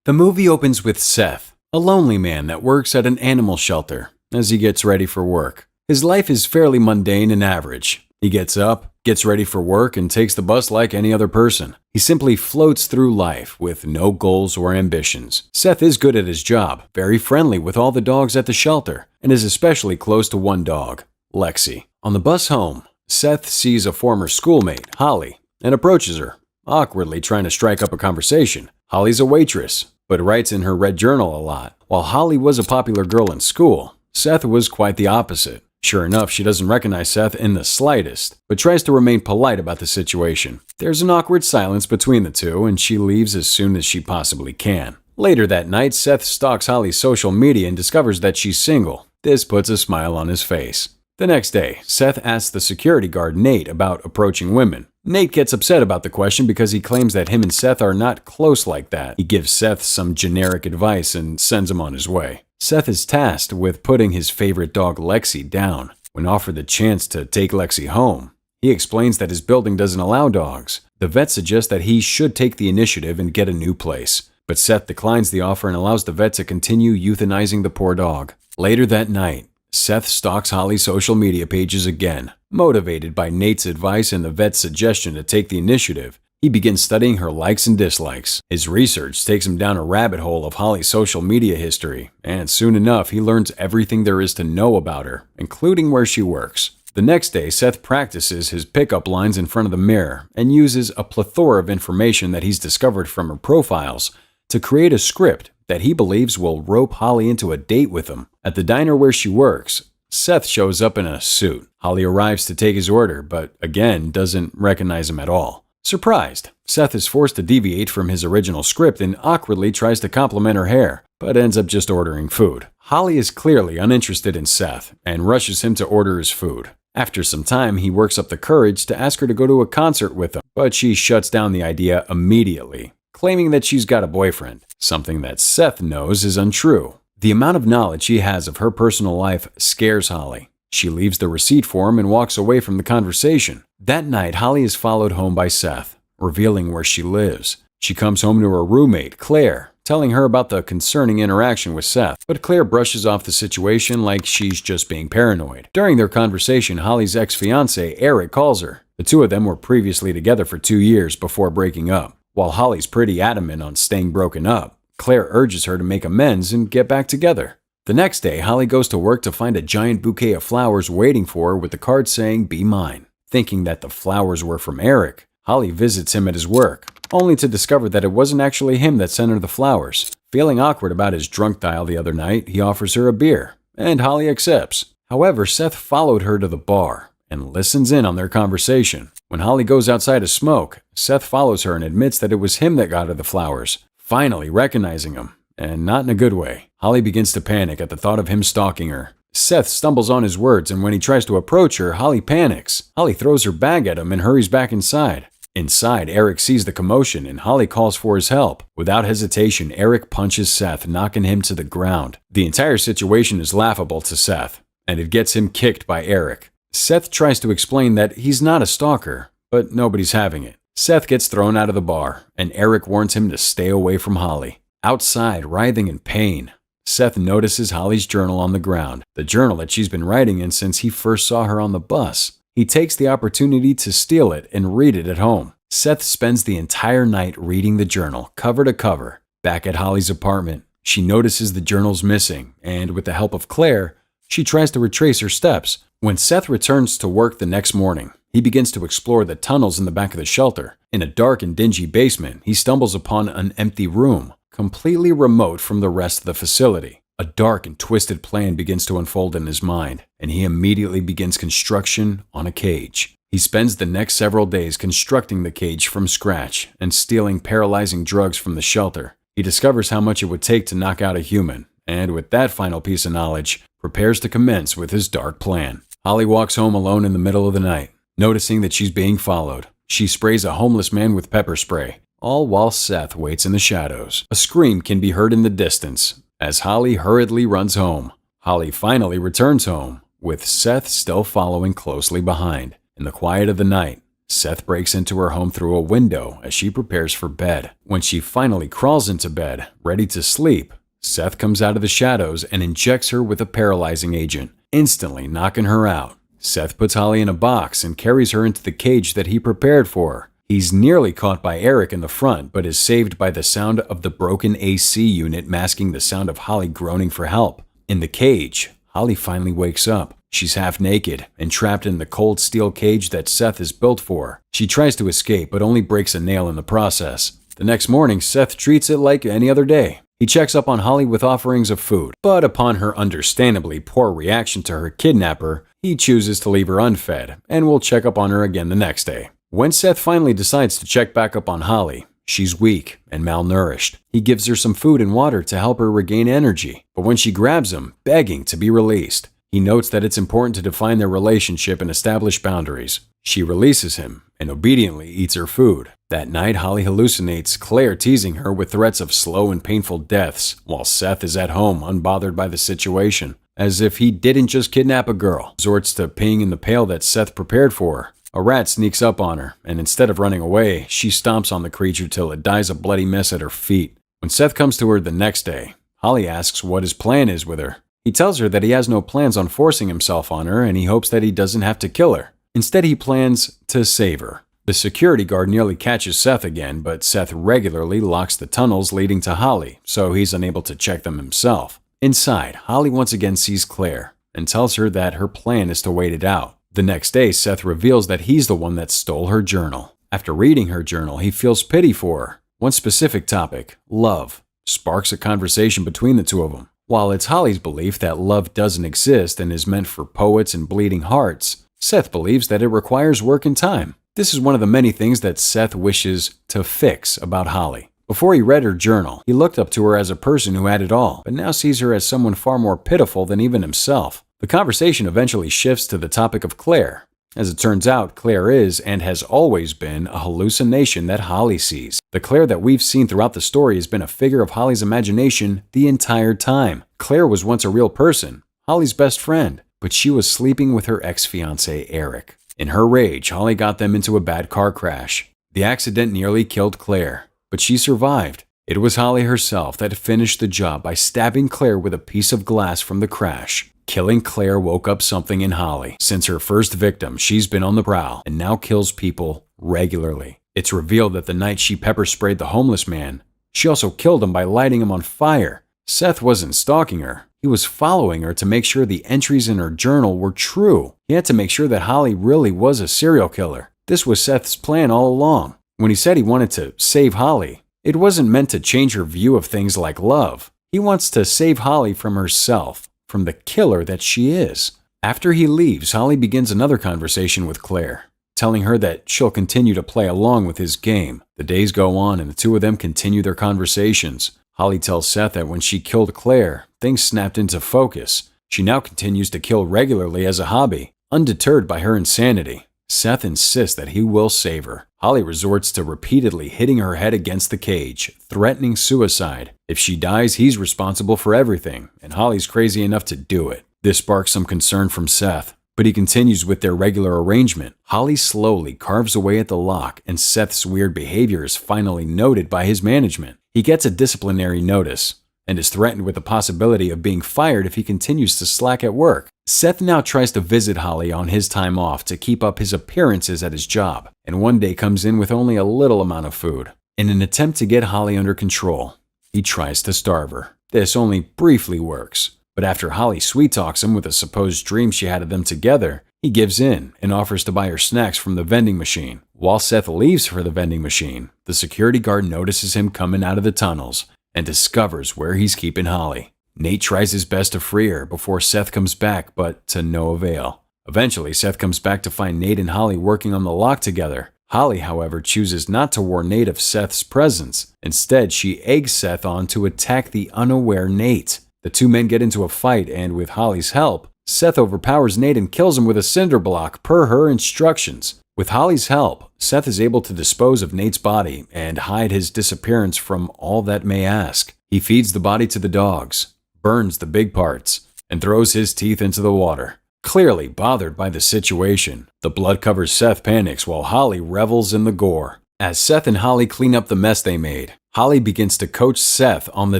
The movie opens with Seth, a lonely man that works at an animal shelter, as he gets ready for work. His life is fairly mundane and average. He gets up, gets ready for work, and takes the bus like any other person. He simply floats through life with no goals or ambitions. Seth is good at his job, very friendly with all the dogs at the shelter, and is especially close to one dog, Lexi. On the bus home, Seth sees a former schoolmate, Holly, and approaches her, awkwardly trying to strike up a conversation. Holly's a waitress, but writes in her red journal a lot. While Holly was a popular girl in school, Seth was quite the opposite. Sure enough, she doesn't recognize Seth in the slightest, but tries to remain polite about the situation. There's an awkward silence between the two, and she leaves as soon as she possibly can. Later that night, Seth stalks Holly's social media and discovers that she's single. This puts a smile on his face. The next day, Seth asks the security guard Nate about approaching women. Nate gets upset about the question because he claims that him and Seth are not close like that. He gives Seth some generic advice and sends him on his way. Seth is tasked with putting his favorite dog Lexi down. When offered the chance to take Lexi home, he explains that his building doesn't allow dogs. The vet suggests that he should take the initiative and get a new place. But Seth declines the offer and allows the vet to continue euthanizing the poor dog. Later that night, Seth stalks Holly's social media pages again. Motivated by Nate's advice and the vet's suggestion to take the initiative, he begins studying her likes and dislikes. His research takes him down a rabbit hole of Holly's social media history, and soon enough he learns everything there is to know about her, including where she works. The next day, Seth practices his pickup lines in front of the mirror and uses a plethora of information that he's discovered from her profiles to create a script that he believes will rope Holly into a date with him. At the diner where she works, Seth shows up in a suit. Holly arrives to take his order, but again doesn't recognize him at all. Surprised, Seth is forced to deviate from his original script and awkwardly tries to compliment her hair, but ends up just ordering food. Holly is clearly uninterested in Seth and rushes him to order his food. After some time, he works up the courage to ask her to go to a concert with him, but she shuts down the idea immediately, claiming that she's got a boyfriend, something that Seth knows is untrue. The amount of knowledge he has of her personal life scares Holly. She leaves the receipt for him and walks away from the conversation. That night, Holly is followed home by Seth, revealing where she lives. She comes home to her roommate, Claire, telling her about the concerning interaction with Seth, but Claire brushes off the situation like she's just being paranoid. During their conversation, Holly's ex-fiancé, Eric, calls her. The two of them were previously together for 2 years before breaking up. While Holly's pretty adamant on staying broken up, Claire urges her to make amends and get back together. The next day, Holly goes to work to find a giant bouquet of flowers waiting for her with the card saying, "Be mine." Thinking that the flowers were from Eric, Holly visits him at his work, only to discover that it wasn't actually him that sent her the flowers. Feeling awkward about his drunk dial the other night, he offers her a beer, and Holly accepts. However, Seth followed her to the bar and listens in on their conversation. When Holly goes outside to smoke, Seth follows her and admits that it was him that got her the flowers, finally recognizing him, and not in a good way. Holly begins to panic at the thought of him stalking her. Seth stumbles on his words, and when he tries to approach her, Holly panics. Holly throws her bag at him and hurries back inside. Inside, Eric sees the commotion and Holly calls for his help. Without hesitation, Eric punches Seth, knocking him to the ground. The entire situation is laughable to Seth, and it gets him kicked by Eric. Seth tries to explain that he's not a stalker, but nobody's having it. Seth gets thrown out of the bar, and Eric warns him to stay away from Holly. Outside, writhing in pain, Seth notices Holly's journal on the ground, the journal that she's been writing in since he first saw her on the bus. He takes the opportunity to steal it and read it at home. Seth spends the entire night reading the journal, cover to cover. Back at Holly's apartment, she notices the journal's missing, and with the help of Claire, she tries to retrace her steps. When Seth returns to work the next morning, he begins to explore the tunnels in the back of the shelter. In a dark and dingy basement, he stumbles upon an empty room, completely remote from the rest of the facility. A dark and twisted plan begins to unfold in his mind, and he immediately begins construction on a cage. He spends the next several days constructing the cage from scratch and stealing paralyzing drugs from the shelter. He discovers how much it would take to knock out a human, and with that final piece of knowledge, prepares to commence with his dark plan. Holly walks home alone in the middle of the night. Noticing that she's being followed, she sprays a homeless man with pepper spray, all while Seth waits in the shadows. A scream can be heard in the distance as Holly hurriedly runs home. Holly finally returns home, with Seth still following closely behind. In the quiet of the night, Seth breaks into her home through a window as she prepares for bed. When she finally crawls into bed, ready to sleep, Seth comes out of the shadows and injects her with a paralyzing agent, instantly knocking her out. Seth puts Holly in a box and carries her into the cage that he prepared for her. He's nearly caught by Eric in the front, but is saved by the sound of the broken AC unit masking the sound of Holly groaning for help. In the cage, Holly finally wakes up. She's half naked and trapped in the cold steel cage that Seth has built for her. She tries to escape, but only breaks a nail in the process. The next morning, Seth treats it like any other day. He checks up on Holly with offerings of food, but upon her understandably poor reaction to her kidnapper, he chooses to leave her unfed and will check up on her again the next day. When Seth finally decides to check back up on Holly, she's weak and malnourished. He gives her some food and water to help her regain energy, but when she grabs him, begging to be released, he notes that it's important to define their relationship and establish boundaries. She releases him and obediently eats her food. That night, Holly hallucinates Claire teasing her with threats of slow and painful deaths, while Seth is at home unbothered by the situation. As if he didn't just kidnap a girl, resorts to peeing in the pail that Seth prepared for her. A rat sneaks up on her, and instead of running away, she stomps on the creature till it dies a bloody mess at her feet. When Seth comes to her the next day, Holly asks what his plan is with her. He tells her that he has no plans on forcing himself on her, and he hopes that he doesn't have to kill her. Instead, he plans to save her. The security guard nearly catches Seth again, but Seth regularly locks the tunnels leading to Holly, so he's unable to check them himself. Inside, Holly once again sees Claire and tells her that her plan is to wait it out. The next day, Seth reveals that he's the one that stole her journal. After reading her journal, he feels pity for her. One specific topic, love, sparks a conversation between the two of them. While it's Holly's belief that love doesn't exist and is meant for poets and bleeding hearts, Seth believes that it requires work and time. This is one of the many things that Seth wishes to fix about Holly. Before he read her journal, he looked up to her as a person who had it all, but now sees her as someone far more pitiful than even himself. The conversation eventually shifts to the topic of Claire. As it turns out, Claire is, and has always been, a hallucination that Holly sees. The Claire that we've seen throughout the story has been a figure of Holly's imagination the entire time. Claire was once a real person, Holly's best friend, but she was sleeping with her ex-fiancé, Eric. In her rage, Holly got them into a bad car crash. The accident nearly killed Claire, but she survived. It was Holly herself that finished the job by stabbing Claire with a piece of glass from the crash. Killing Claire woke up something in Holly. Since her first victim, she's been on the prowl and now kills people regularly. It's revealed that the night she pepper sprayed the homeless man, she also killed him by lighting him on fire. Seth wasn't stalking her. He was following her to make sure the entries in her journal were true. He had to make sure that Holly really was a serial killer. This was Seth's plan all along. When he said he wanted to save Holly, it wasn't meant to change her view of things like love. He wants to save Holly from herself, from the killer that she is. After he leaves, Holly begins another conversation with Claire, telling her that she'll continue to play along with his game. The days go on and the two of them continue their conversations. Holly tells Seth that when she killed Claire, things snapped into focus. She now continues to kill regularly as a hobby, undeterred by her insanity. Seth insists that he will save her. Holly resorts to repeatedly hitting her head against the cage, threatening suicide. If she dies, he's responsible for everything, and Holly's crazy enough to do it. This sparks some concern from Seth, but he continues with their regular arrangement. Holly slowly carves away at the lock, and Seth's weird behavior is finally noted by his management. He gets a disciplinary notice and is threatened with the possibility of being fired if he continues to slack at work. Seth now tries to visit Holly on his time off to keep up his appearances at his job, and one day comes in with only a little amount of food. In an attempt to get Holly under control, he tries to starve her. This only briefly works, but after Holly sweet-talks him with a supposed dream she had of them together, he gives in and offers to buy her snacks from the vending machine. While Seth leaves for the vending machine, the security guard notices him coming out of the tunnels and discovers where he's keeping Holly. Nate tries his best to free her before Seth comes back, but to no avail. Eventually, Seth comes back to find Nate and Holly working on the lock together. Holly, however, chooses not to warn Nate of Seth's presence. Instead, she eggs Seth on to attack the unaware Nate. The two men get into a fight, and with Holly's help, Seth overpowers Nate and kills him with a cinder block per her instructions. With Holly's help, Seth is able to dispose of Nate's body and hide his disappearance from all that may ask. He feeds the body to the dogs, burns the big parts, and throws his teeth into the water. Clearly bothered by the situation, the blood-covered Seth panics while Holly revels in the gore. As Seth and Holly clean up the mess they made, Holly begins to coach Seth on the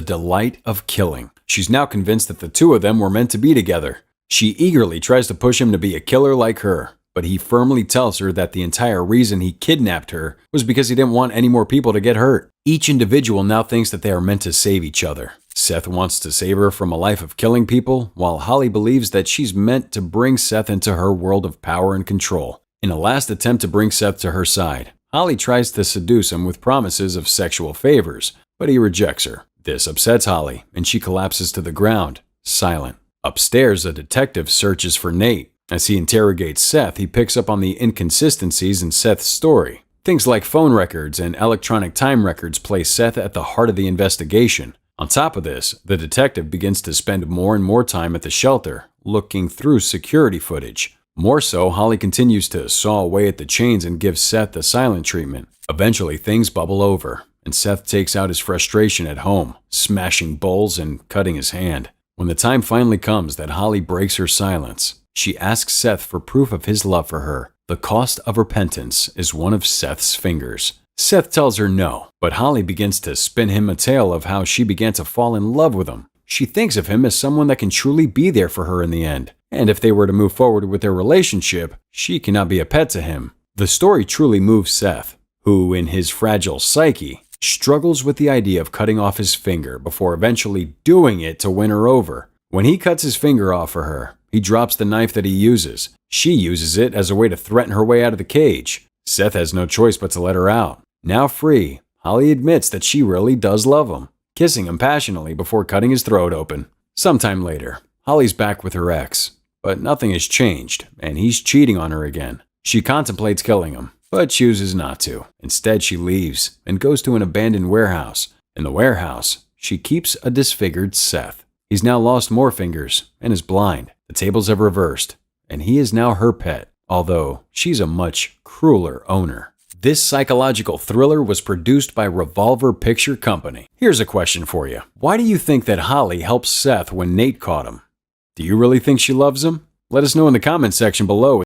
delight of killing. She's now convinced that the two of them were meant to be together. She eagerly tries to push him to be a killer like her, but he firmly tells her that the entire reason he kidnapped her was because he didn't want any more people to get hurt. Each individual now thinks that they are meant to save each other. Seth wants to save her from a life of killing people, while Holly believes that she's meant to bring Seth into her world of power and control. In a last attempt to bring Seth to her side, Holly tries to seduce him with promises of sexual favors, but he rejects her. This upsets Holly, and she collapses to the ground, silent. Upstairs, a detective searches for Nate. As he interrogates Seth, he picks up on the inconsistencies in Seth's story. Things like phone records and electronic time records place Seth at the heart of the investigation. On top of this, the detective begins to spend more and more time at the shelter, looking through security footage. More so, Holly continues to saw away at the chains and gives Seth the silent treatment. Eventually, things bubble over, and Seth takes out his frustration at home, smashing bowls and cutting his hand. When the time finally comes that Holly breaks her silence, she asks Seth for proof of his love for her. The cost of repentance is one of Seth's fingers. Seth tells her no, but Holly begins to spin him a tale of how she began to fall in love with him. She thinks of him as someone that can truly be there for her in the end. And if they were to move forward with their relationship, she cannot be a pet to him. The story truly moves Seth, who, in his fragile psyche, struggles with the idea of cutting off his finger before eventually doing it to win her over. When he cuts his finger off for her, he drops the knife that he uses. She uses it as a way to threaten her way out of the cage. Seth has no choice but to let her out. Now free, Holly admits that she really does love him, kissing him passionately before cutting his throat open. Sometime later, Holly's back with her ex, but nothing has changed, and he's cheating on her again. She contemplates killing him, but chooses not to. Instead, she leaves and goes to an abandoned warehouse. In the warehouse, she keeps a disfigured Seth. He's now lost more fingers and is blind. The tables have reversed, and he is now her pet, although she's a much crueler owner. This psychological thriller was produced by Revolver Picture Company. Here's a question for you. Why do you think that Holly helped Seth when Nate caught him? Do you really think she loves him? Let us know in the comment section below.